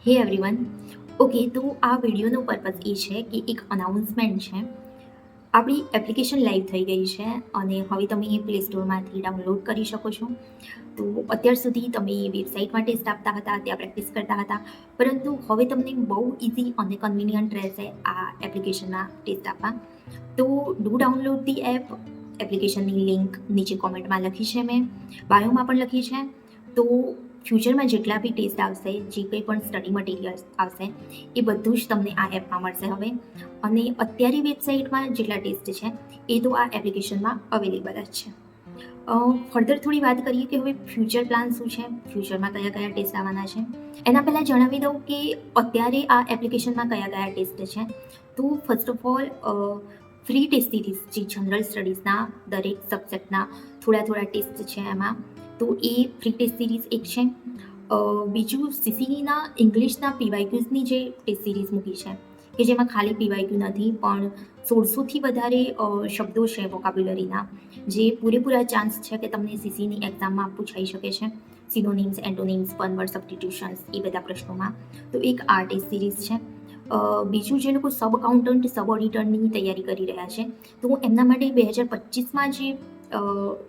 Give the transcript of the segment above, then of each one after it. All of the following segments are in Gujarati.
હે એવરીવન. ઓકે, તો આ વિડીયોનો પર્પઝ એ છે કે એક અનાઉન્સમેન્ટ છે. આપણી એપ્લિકેશન લાઈવ થઈ ગઈ છે અને હવે તમે એ પ્લે સ્ટોરમાંથી ડાઉનલોડ કરી શકો છો. તો અત્યાર સુધી તમે વેબસાઇટમાં ટેસ્ટ આપતા હતા, ત્યાં પ્રેક્ટિસ કરતા હતા, પરંતુ હવે તમને બહુ ઇઝી અને કન્વિનિયન્ટ રહેશે આ એપ્લિકેશનમાં ટેસ્ટ આપવા. તો ડુ ડાઉનલોડ ધી એપ. એપ્લિકેશનની લિંક નીચે કોમેન્ટમાં લખી છે, મેં બાયોમાં પણ લખી છે. તો ફ્યુચરમાં જેટલા બી ટેસ્ટ આવશે, જે કંઈ પણ સ્ટડી મટીરિયલ્સ આવશે, એ બધું જ તમને આ એપમાં મળશે હવે. અને અત્યારે વેબસાઇટમાં જેટલા ટેસ્ટ છે એ તો આ એપ્લિકેશનમાં અવેલેબલ જ છે. ફર્ધર થોડી વાત કરીએ કે હવે ફ્યુચર પ્લાન શું છે, ફ્યુચરમાં કયા કયા ટેસ્ટ આવવાના છે. એના પહેલાં જણાવી દઉં કે અત્યારે આ એપ્લિકેશનમાં કયા કયા ટેસ્ટ છે. તો first of all free test series, જે જનરલ સ્ટડીઝના દરેક સબ્જેક્ટના થોડા થોડા ટેસ્ટ છે એમાં, તો એ ફ્રી ટેસ્ટ સિરીઝ એક છે. બીજું સીસીઈના ઇંગ્લિશના પીવાયક્યુઝની જે ટેસ્ટ સિરીઝ મૂકી છે, કે જેમાં ખાલી પીવાયક્યુ નથી પણ 1600થી વધારે શબ્દો છે વોકાબ્યુલરીના, જે પૂરેપૂરા ચાન્સ છે કે તમને સીસીની એક્ઝામમાં પૂછાઈ શકે છે. સિનોનિમ્સ, એન્ટોનિમ્સ, વન વર્ડ સબસ્ટિટ્યુશન્સ, એ બધા પ્રશ્નોમાં. તો એક આ ટેસ્ટ સિરીઝ છે. બીજું, જે લોકો સબ અકાઉન્ટન્ટ, સબ ઓડિટરની તૈયારી કરી રહ્યા છે, તો એમના માટે 2025માં જે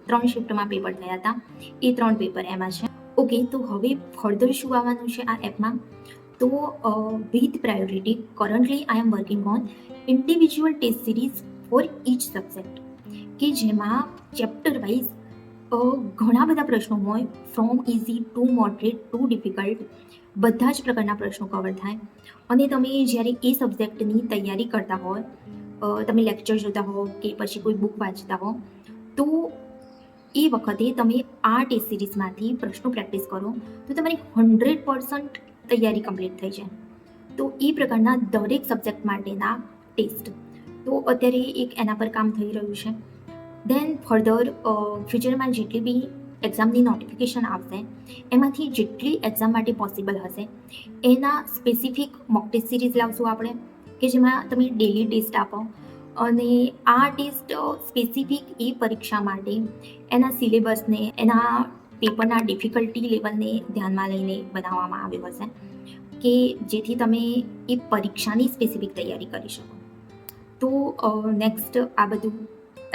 3 શિફ્ટમાં પેપર થયા હતા, એ 3 પેપર એમાં છે. ઓકે, તો હવે ફર્ધર શું આવવાનું છે આ એપમાં. તો with priority currently I am working on individual test series for each subject, કે જેમાં ચેપ્ટર વાઇઝ ઘણા બધા પ્રશ્નો હોય, from easy to moderate to difficult, બધા જ પ્રકારના પ્રશ્નો કવર થાય. અને તમે જ્યારે એ સબ્જેક્ટની તૈયારી કરતા હોય, તમે લેક્ચર જોતા હો કે પછી કોઈ બુક વાંચતા હો, તો એ વખતે તમે આ ટેસ્ટ સિરીઝમાંથી પ્રશ્નો પ્રેક્ટિસ કરો તો તમારી 100% તૈયારી કમ્પ્લીટ થઈ જાય. તો એ પ્રકારના દરેક સબ્જેક્ટ માટેના ટેસ્ટ, તો અત્યારે એક એના પર કામ થઈ રહ્યું છે. દેન ફર્ધર ફ્યુચરમાં જેટલી બી એક્ઝામની નોટિફિકેશન આવશે, એમાંથી જેટલી એક્ઝામ માટે પોસિબલ હશે એના સ્પેસિફિક મોક ટેસ્ટ સિરીઝ લાવશું આપણે, કે જેમાં તમે ડેલી ટેસ્ટ આપો. અને આ ટેસ્ટ સ્પેસિફિક એ પરીક્ષા માટે એના સિલેબસને, એના પેપરના ડિફિકલ્ટી લેવલને ધ્યાનમાં લઈને બનાવવામાં આવ્યો હશે, કે જેથી તમે એ પરીક્ષાની સ્પેસિફિક તૈયારી કરી શકો. તો નેક્સ્ટ આ બધું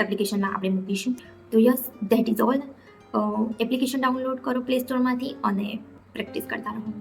એપ્લિકેશનમાં આપણે મૂકીશું. તો yes, that is all. Application download કરો પ્લે સ્ટોરમાંથી અને પ્રેક્ટિસ કરતા રહો.